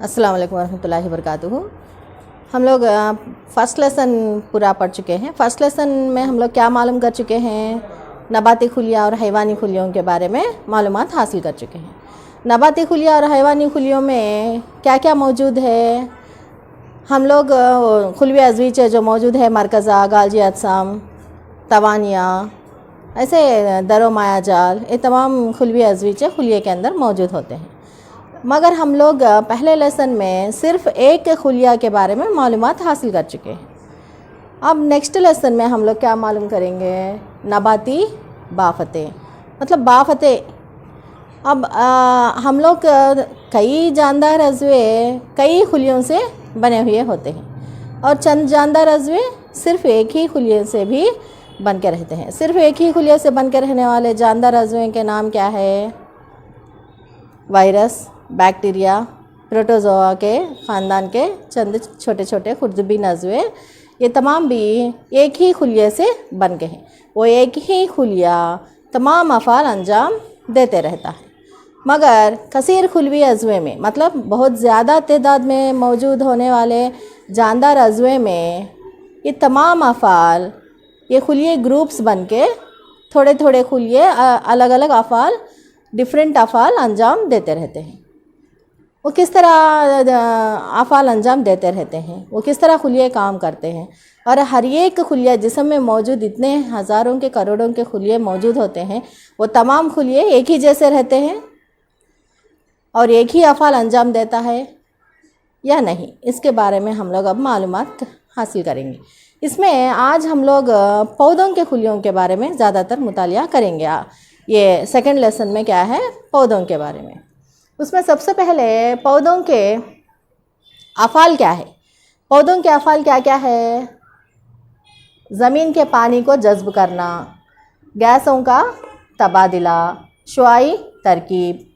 अस्सलाम वालेकुम वरहमतुल्लाहि वबरकातुहू। हम लोग फ़र्स्ट लेसन पूरा पढ़ चुके हैं। फ़र्स्ट लेसन में हम लोग क्या मालूम कर चुके हैं, नबाती खुलिया और हैवानी खुलियों के बारे में मालूमात हासिल कर चुके हैं। नबाती खुलिया और हैवानी खुलियों में क्या क्या मौजूद है, हम लोग खुलवी अज़वीज जो मौजूद है, मरकज़ा, गालजी अजसाम, तवानिया, ऐसे दरो माया जाल, ये तमाम खुलवी अज़वीज खुलिये के अंदर मौजूद होते हैं। मगर हम लोग पहले लेसन में सिर्फ़ एक खुलिया के बारे में मालूमात हासिल कर चुके हैं। अब नेक्स्ट लेसन में हम लोग क्या मालूम करेंगे, नबाती बाफ़तें, मतलब बाफ़तें। अब हम लोग कई जानदार अज़वे कई खुलियों से बने हुए होते हैं और चंद जानदार अज़वे सिर्फ़ एक ही खुलिये से भी बन के रहते हैं। सिर्फ़ एक ही खुलिये से बन के रहने वाले जानदार अज़वे के नाम क्या है, वायरस, बैक्टीरिया, प्रोटोज़ोआ के ख़ानदान के चंद छोटे छोटे खुर्दबीन अज़वे, ये तमाम भी एक ही खुलिये से बन के हैं। वो एक ही खुलिया तमाम अफ़ाल अंजाम देते रहता है। मगर कसीर खुलवी अज़वे में, मतलब बहुत ज़्यादा तादाद में मौजूद होने वाले जानदार अज़वे में, ये तमाम अफ़ाल, ये खुलिये ग्रुप्स बन के थोड़े थोड़े खुलिये अलग अलग अफ़ाल, डिफरेंट अफ़ाल अंजाम देते रहते हैं। वो किस तरह अफ़ाल अंजाम देते रहते हैं, वो किस तरह खुलिये काम करते हैं, और हर एक खुलिया जिस्म में मौजूद इतने हज़ारों के करोड़ों के खुलिये मौजूद होते हैं, वो तमाम खुलिये एक ही जैसे रहते हैं और एक ही अफ़ाल अंजाम देता है या नहीं, इसके बारे में हम लोग अब मालूमात हासिल करेंगे। इसमें आज हम लोग पौधों के खुलियों के बारे में ज़्यादातर मुतालिया करेंगे। ये सेकंड लेसन में क्या है, पौधों के बारे में। उसमें सबसे पहले पौधों के अफ़ाल क्या है। पौधों के अफ़ाल क्या क्या है, ज़मीन के पानी को जज़्ब करना, गैसों का तबादला, शुआई तरकीब,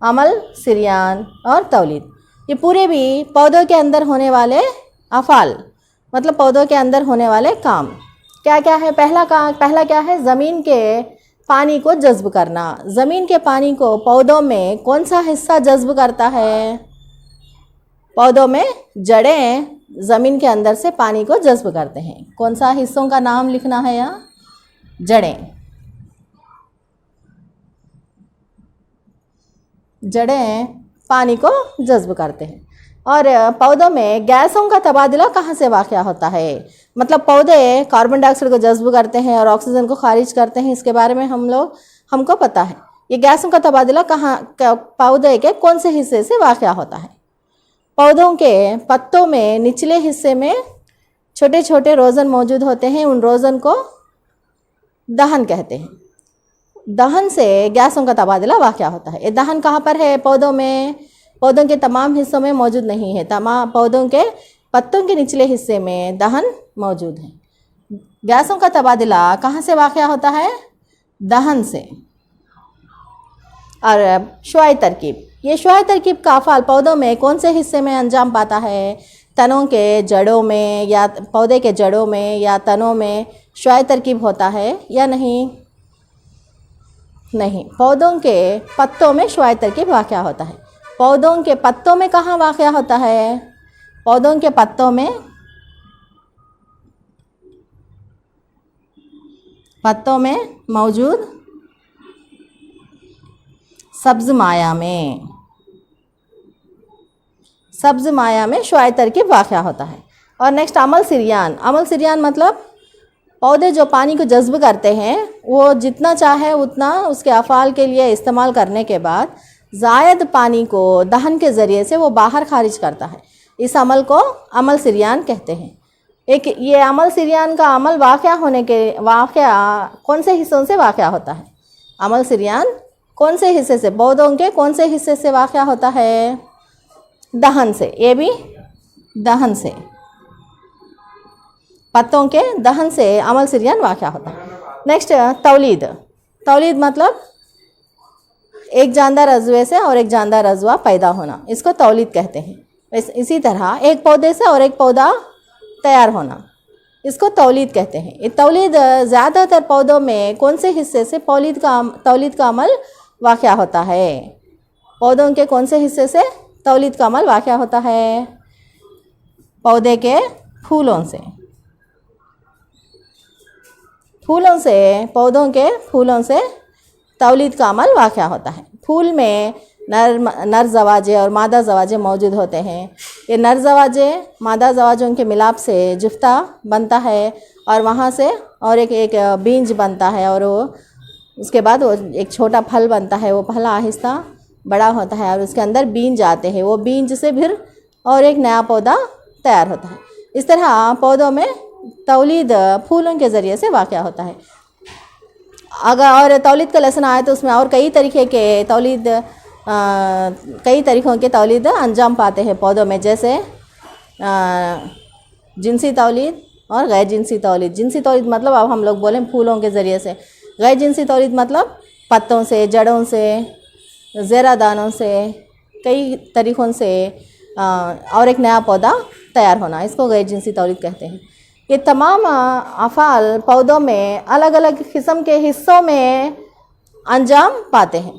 अमल, सिरियान और तौलीद, ये पूरे भी पौधों के अंदर होने वाले अफ़ाल, मतलब पौधों के अंदर होने वाले काम क्या क्या है। पहला क्या है, ज़मीन के पानी को जज़्ब करना। ज़मीन के पानी को पौधों में कौन सा हिस्सा जज़्ब करता है, पौधों में जड़ें ज़मीन के अंदर से पानी को जज़्ब करते हैं। कौन सा हिस्सों का नाम लिखना है यहाँ, जड़ें। जड़ें पानी को जज़्ब करते हैं। और पौधों में गैसों का तबादला कहाँ से वाक़या होता है, मतलब पौधे कार्बन डाइऑक्साइड को जज़्ब करते हैं और ऑक्सीजन को खारिज करते हैं, इसके बारे में हमको पता है। ये गैसों का तबादला पौधे के कौन से हिस्से से वाक़या होता है। पौधों के पत्तों में निचले हिस्से में छोटे छोटे रोज़न मौजूद होते हैं, उन रोज़न को दहन कहते हैं। दहन से गैसों का तबादला वाक़या होता है। ये दहन कहाँ पर है, पौधों में, पौधों के तमाम हिस्सों में मौजूद नहीं है। तमाम पौधों के पत्तों के निचले हिस्से में दहन मौजूद है। गैसों का तबादला कहाँ से वाक़या होता है, दहन से। और शुआई तरकीब, ये शुआई तरकीब का अफ़ाल पौधों में कौन से हिस्से में अंजाम पाता है, तनों के जड़ों में या पौधे के जड़ों में या तनों में शुआई तरकीब होता है या नहीं। नहीं, पौधों के पत्तों में शुआई तरकीब वाक़या होता है। पौधों के पत्तों में कहाँ वाक़या होता है, पौधों के पत्तों में मौजूद सब्ज़ माया में शुआई तरकीब वाक़या होता है। और नेक्स्ट अमल सिरियान। अमल सिरियान मतलब पौधे जो पानी को जज़्ब करते हैं, वो जितना चाहे उतना उसके अफ़ाल के लिए इस्तेमाल करने के बाद ज़ायद पानी को दहन के ज़रिए से वो बाहर खारिज करता है। इस अमल को अमल सिरियान कहते हैं। ये अमल सिरियान का अमल वाक़या कौन से हिस्सों से वाक़या होता है, अमल सिरियान कौन से हिस्से से, पौधों के कौन से हिस्से से वाक़या होता है, दहन से। ये भी दहन से, पत्तों के दहन से अमल सिरियान वाक़या होता है। नेक्स्ट तौलीद। तौलीद मतलब एक जानदार अज़वे से और एक जानदार अज़वा पैदा होना, इसको तौलीद कहते हैं। इसी तरह एक पौधे से और एक पौधा तैयार होना, इसको तौलीद कहते हैं। ये तौलीद ज़्यादातर पौधों में कौन से हिस्से से तौलीद का अमल वाक़या होता है, पौधों के कौन से हिस्से से, तौलीद का अमल वाक़या होता है पौधे के फूलों से। फूलों से, पौधों के फूलों से तौलीद का अमल वाक़या होता है। फूल में नर जवाजे और मादा जवाजे मौजूद होते हैं। ये नर जवाजे मादा जवाजों के मिलाप से जुफ्ता बनता है और वहाँ से और एक बीज बनता है और वो उसके बाद वो एक छोटा फल बनता है। वो फल आहिस्ता बड़ा होता है और उसके अंदर बीज आते हैं। वो बीज से फिर और एक नया पौधा तैयार होता है। इस तरह पौधों में तौलीद फूलों के ज़रिए से वाक़या होता है। अगर और तौलीद का लेसन आए तो उसमें और कई तरीके के तौलीद कई तरीक़ों के तौलीद अंजाम पाते हैं पौधों में, जैसे जिनसी तौलीद और गैर जिनसी तौलीद। जिनसी तौलीद मतलब अब हम लोग बोलें फूलों के ज़रिए से। गैर जिनसी तौलीद मतलब पत्तों से, जड़ों से, ज़ेरा दानों से, कई तरीक़ों से और एक नया पौधा तैयार होना, इसको गैर जिनसी तौलीद कहते हैं। ये तमाम अफ़ाल पौधों में अलग अलग किस्म के हिस्सों में अंजाम पाते हैं,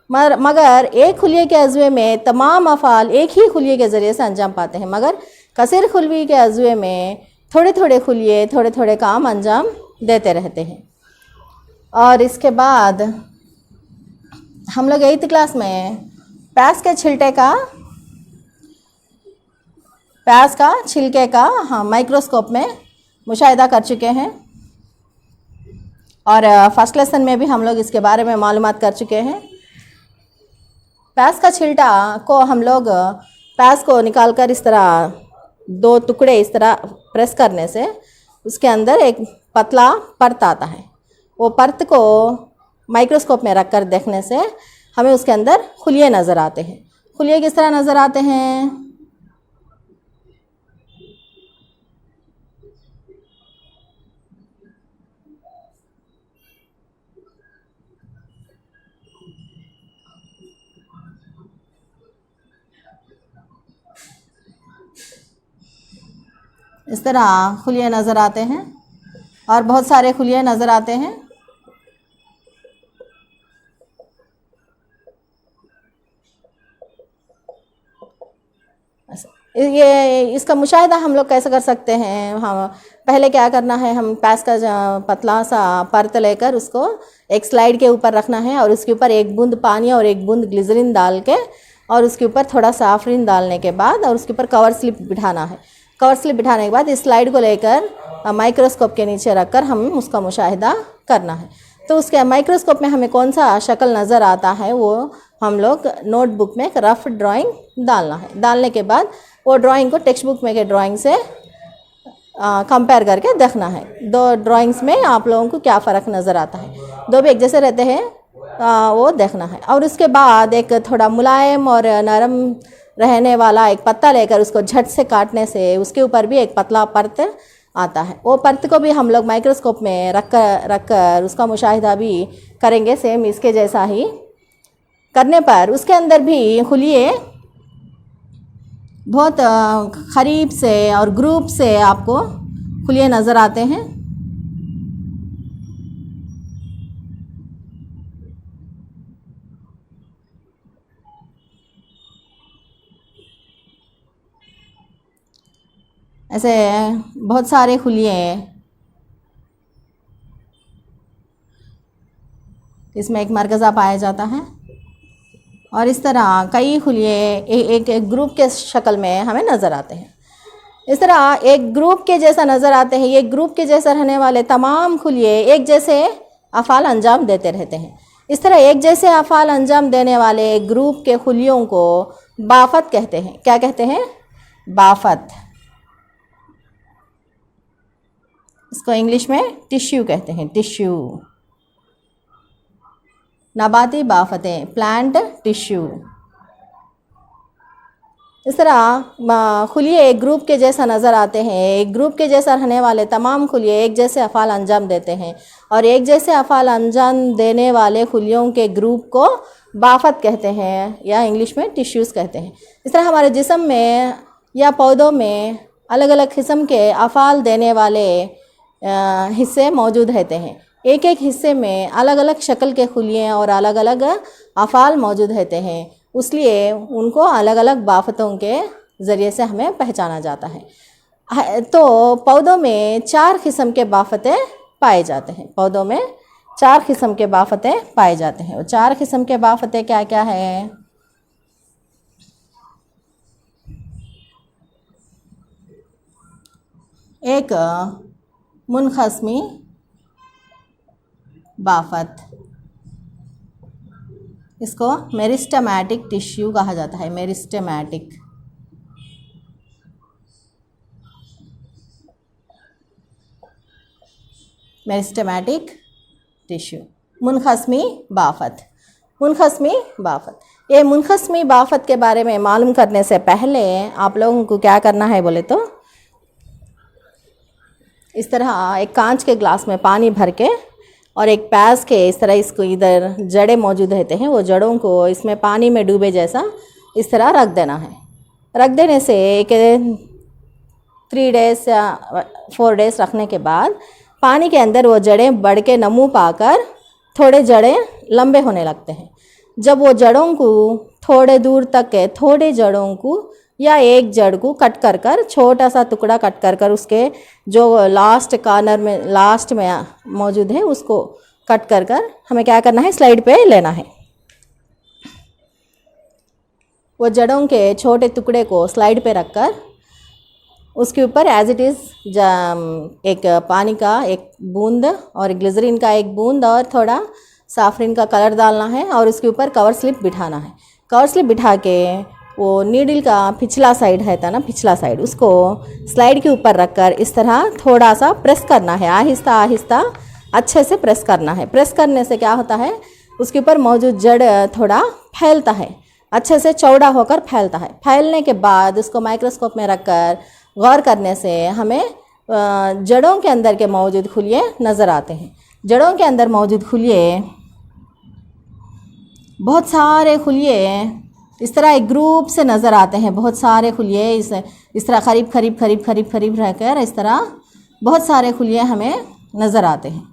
मगर एक खुलिये के अज़्वे में तमाम अफ़ाल एक ही खुलिये के ज़रिए से अंजाम पाते हैं। मगर कसीर खुलवी के अज़्वे में थोड़े थोड़े खुलिये थोड़े थोड़े काम अंजाम देते रहते हैं। और इसके बाद हम लोग 8th क्लास में प्याज के छिलके का माइक्रोस्कोप में मुशाहिदा कर चुके हैं और फर्स्ट लेसन में भी हम लोग इसके बारे में मालूमात कर चुके हैं। प्याज का छिलटा को हम लोग प्याज को निकाल कर इस तरह 2 टुकड़े इस तरह प्रेस करने से उसके अंदर एक पतला परत आता है। वो परत को माइक्रोस्कोप में रख कर देखने से हमें उसके अंदर खुलिये नज़र आते हैं। खुलिये किस तरह नज़र आते हैं? इस तरह खुलिये नज़र आते हैं और बहुत सारे खुलिये नज़र आते हैं। ये इसका मुशाहिदा हम लोग कैसे कर सकते हैं? हम पहले क्या करना है, हम प्याज का पतला सा परत लेकर उसको एक स्लाइड के ऊपर रखना है और उसके ऊपर एक बूंद पानी और एक बूंद ग्लिसरीन डाल के और उसके ऊपर थोड़ा सा आफरीन डालने के बाद और उसके ऊपर कवर स्लिप बिठाना है। कवर स्लिप बिठाने के बाद इस स्लाइड को लेकर माइक्रोस्कोप के नीचे रखकर हम उसका मुशाहिदा करना है। तो उसके माइक्रोस्कोप में हमें कौन सा शक्ल नज़र आता है वो हम लोग नोटबुक में एक रफ़ ड्राइंग डालना है। डालने के बाद वो ड्राइंग को टेक्स्ट बुक में के ड्राइंग से कंपेयर करके देखना है। 2 ड्राइंग्स में आप लोगों को क्या फ़र्क नज़र आता है, 2 भी एक जैसे रहते हैं वो देखना है। और उसके बाद एक थोड़ा मुलायम और नरम रहने वाला एक पत्ता लेकर उसको झट से काटने से उसके ऊपर भी एक पतला परत आता है। वो परत को भी हम लोग माइक्रोस्कोप में रख कर उसका मुशाहिदा भी करेंगे, सेम इसके जैसा ही। करने पर उसके अंदर भी खुलिये बहुत करीब से और ग्रुप से आपको खुलिये नज़र आते हैं। ऐसे बहुत सारे खुलिये इसमें एक मरकज़ा पाया जाता है और इस तरह कई खुलिये एक ग्रुप के शक्ल में हमें नज़र आते हैं। इस तरह एक ग्रुप के जैसा नज़र आते हैं। ये ग्रुप के जैसा रहने वाले तमाम खुलिये एक जैसे अफ़ाल अंजाम देते रहते हैं। इस तरह एक जैसे अफ़ाल अंजाम देने वाले ग्रुप के खुलियों को बाफत कहते हैं। क्या कहते हैं? बाफत। इसको इंग्लिश में टिश्यू कहते हैं, टिश्यू। नबाती बाफतें, प्लांट टिश्यू। इस तरह खुलिये एक ग्रुप के जैसा नज़र आते हैं। एक ग्रुप के जैसा रहने वाले तमाम खुलिये एक जैसे अफ़ाल अंजाम देते हैं और एक जैसे अफ़ाल अंजाम देने वाले खुलियों के ग्रुप को बाफत कहते हैं या इंग्लिश में टिश्यूज़ कहते हैं। इस तरह हमारे जिस्म में या पौधों में अलग अलग किस्म के अफ़ाल देने वाले हिस्से मौजूद रहते हैं। एक एक हिस्से में अलग अलग शक्ल के खुलिये और अलग अलग अफ़ाल मौजूद रहते हैं। इसलिए उनको अलग अलग बाफतों के ज़रिए से हमें पहचाना जाता है। तो पौधों में 4 किस्म के बाफतें पाए जाते हैं। पौधों में 4 किस्म के बाफतें पाए जाते हैं। वो 4 किस्म के बाफतें क्या क्या है? एक मुनक़स्मी बाफत, इसको मेरिस्टेमेटिक टिश्यू कहा जाता है। Meristematic tissue. मुनक़स्मी बाफत। ये मुनक़स्मी बाफत के बारे में मालूम करने से पहले आप लोगों को क्या करना है बोले तो, इस तरह एक कांच के ग्लास में पानी भर के और एक प्याज के इस तरह इसको इधर जड़ें मौजूद रहते हैं, वो जड़ों को इसमें पानी में डूबे जैसा इस तरह रख देना है। रख देने से एक 3 डेज़ या 4 डेज़ रखने के बाद पानी के अंदर वो जड़ें बढ़ के नमू पाकर थोड़े जड़ें लंबे होने लगते हैं। जब वो जड़ों को थोड़े दूर तक है, थोड़े जड़ों को या एक जड़ को कट कर कर छोटा सा टुकड़ा कट कर कर उसके जो लास्ट कॉर्नर में लास्ट में मौजूद है उसको कट कर कर हमें क्या करना है, स्लाइड पे लेना है। वो जड़ों के छोटे टुकड़े को स्लाइड पे रखकर उसके ऊपर एज इट इज़ एक पानी का एक बूंद और ग्लिसरीन का एक बूंद और थोड़ा साफरीन का कलर डालना है और उसके ऊपर कवर स्लिप बिठाना है। कवर स्लिप बिठा के वो नीडल का पिछला साइड है था ना, पिछला साइड उसको स्लाइड के ऊपर रखकर इस तरह थोड़ा सा प्रेस करना है। आहिस्ता आहिस्ता अच्छे से प्रेस करना है। प्रेस करने से क्या होता है, उसके ऊपर मौजूद जड़ थोड़ा फैलता है, अच्छे से चौड़ा होकर फैलता है। फैलने के बाद उसको माइक्रोस्कोप में रखकर गौर करने से हमें जड़ों के अंदर के मौजूद खुलिये नज़र आते हैं। जड़ों के अंदर मौजूद खुलिये, बहुत सारे खुलिये इस तरह एक ग्रुप से नज़र आते हैं। बहुत सारे खुलिये इस तरह करीब रहकर इस तरह बहुत सारे खुलिये हमें नज़र आते हैं।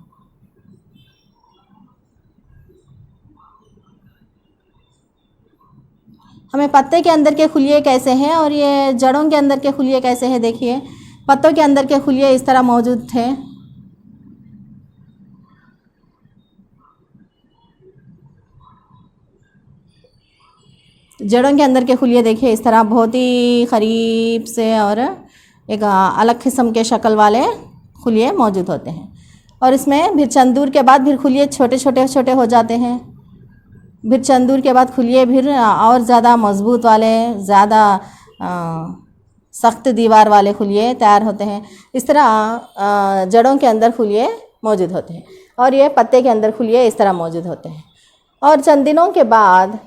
हमें पत्ते के अंदर के खुलिये कैसे हैं और ये जड़ों के अंदर के खुलिये कैसे हैं, देखिए पत्तों के अंदर के खुलिये इस तरह मौजूद थे। जड़ों के अंदर के खुलिये देखिए इस तरह बहुत ही करीब से और एक अलग किस्म के शक्ल वाले खुलिये मौजूद होते हैं। और इसमें फिर चंद दूर के बाद फिर खुलिये छोटे हो जाते हैं। फिर चंद दूर के बाद खुलिये फिर और ज़्यादा मजबूत वाले, ज़्यादा सख्त दीवार वाले खुलिये तैयार होते हैं। इस तरह जड़ों के अंदर खुलिये मौजूद होते हैं और ये पत्ते के अंदर खुलिये इस तरह मौजूद होते हैं। और चंद दिनों के बाद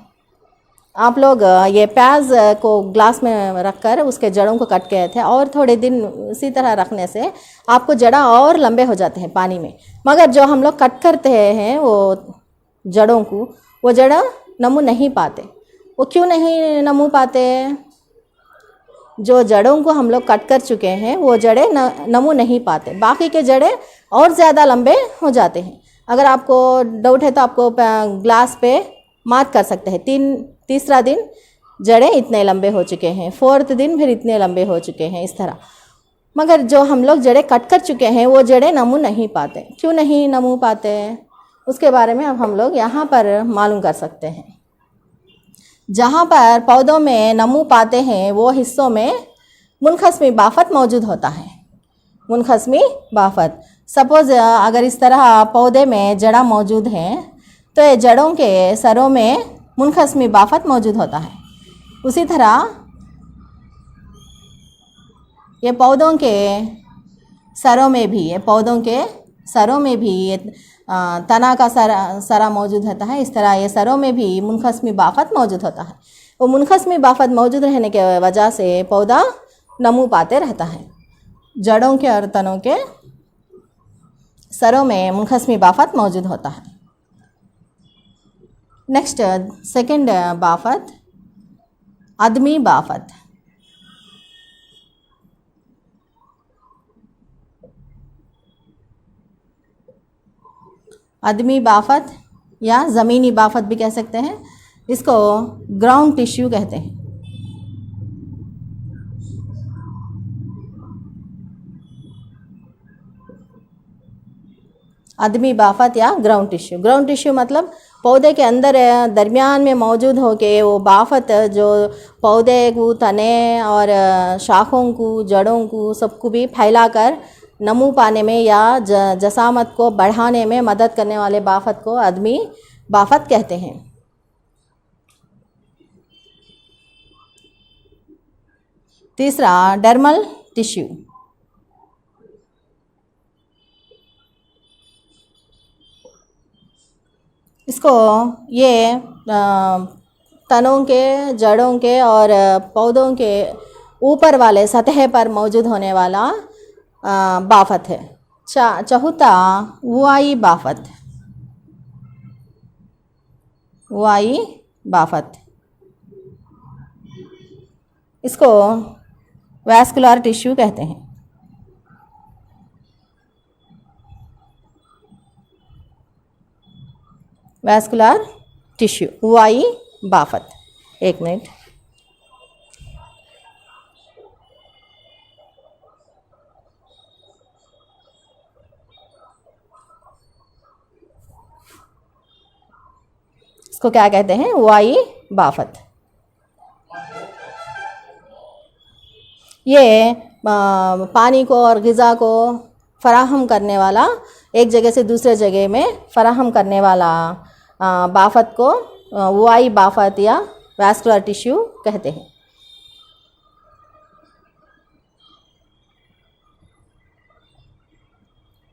आप लोग ये प्याज को ग्लास में रखकर उसके जड़ों को कट किए थे और थोड़े दिन इसी तरह रखने से आपको जड़ा और लंबे हो जाते हैं पानी में। मगर जो हम लोग कट करते हैं वो जड़ों को, वो जड़ नमू नहीं पाते। वो क्यों नहीं नमू पाते? जो जड़ों को हम लोग कट कर चुके हैं वो जड़ें नमू नहीं पाते, बाकी के जड़ें और ज़्यादा लंबे हो जाते हैं। अगर आपको डाउट है तो आपको ग्लास पे मार्क कर सकते हैं। तीसरा दिन जड़ें इतने लंबे हो चुके हैं, 4th दिन फिर इतने लंबे हो चुके हैं इस तरह। मगर जो हम लोग जड़ें कट कर चुके हैं वो जड़ें नमू नहीं पाते। क्यों नहीं नमू पाते, उसके बारे में अब हम लोग यहाँ पर मालूम कर सकते हैं। जहाँ पर पौधों में नमू पाते हैं वो हिस्सों में मुनक़स्मी बाफत मौजूद होता है। मुनक़स्मी बाफत, सपोज़ अगर इस तरह पौधे में जड़ा मौजूद हैं तो ये जड़ों के सरों में मुनक़स्मी बाफत मौजूद होता है। उसी तरह ये पौधों के सरों में भी, ये तना का सरा मौजूद होता है। इस तरह ये सरों में भी मुनक़स्मी बाफत मौजूद होता है। वो मुनक़स्मी बाफत मौजूद रहने के वजह से पौधा नमू पाते रहता है। जड़ों के और तनों के सरों में मुनक़स्मी बाफत मौजूद होता है। नेक्स्ट सेकंड बाफत, अदमी बाफत। अदमी बाफत या ज़मीनी बाफत भी कह सकते हैं। इसको ग्राउंड टिश्यू कहते हैं। आदमी बाफत या ग्राउंड टिश्यू। ग्राउंड टिश्यू मतलब पौधे के अंदर दरमियान में मौजूद होके वो बाफत जो पौधे को, तने और शाखों को, जड़ों को सबको भी फैलाकर नमू पाने में या जसामत को बढ़ाने में मदद करने वाले बाफत को आदमी बाफत कहते हैं। तीसरा डर्मल टिश्यू। इसको ये तनों के, जड़ों के और पौधों के ऊपर वाले सतह पर मौजूद होने वाला बाफत है। चौथा वाई बाफत। वाई बाफत, इसको वैस्कुलर टिश्यू कहते हैं। वैस्कुलर टिश्यू, वाई बाफत। एक मिनट। इसको क्या कहते हैं? वाई बाफत। ये पानी को और ग़िज़ा को फराहम करने वाला, एक जगह से दूसरे जगह में फराहम करने वाला बाफत को वाई बाफत या वैस्कुलर टिश्यू कहते हैं।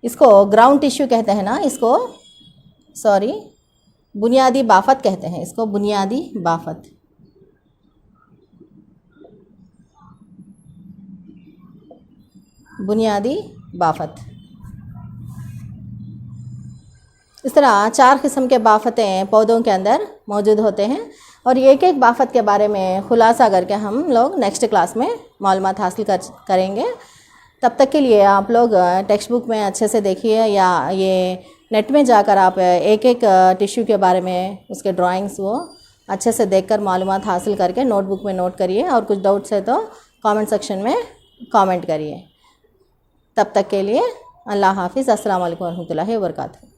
इसको ग्राउंड टिश्यू कहते हैं ना, इसको सॉरी बुनियादी बाफत कहते हैं। इसको बुनियादी बाफत। बुनियादी बाफत। इस तरह 4 किस्म के बाफतें पौधों के अंदर मौजूद होते हैं और एक एक बाफत के बारे में खुलासा करके हम लोग नेक्स्ट क्लास में मालूमात हासिल करेंगे। तब तक के लिए आप लोग टेक्स्ट बुक में अच्छे से देखिए या ये नेट में जाकर आप एक एक टिश्यू के बारे में उसके ड्राइंग्स वो अच्छे से देखकर मालूमात हासिल करके नोटबुक में नोट करिए और कुछ डाउट्स है तो कमेंट सेक्शन में कमेंट करिए। तब तक के लिए अल्लाह हाफिज़। अस्सलाम वालेकुम रहमतुल्लाहि व बरकातहू।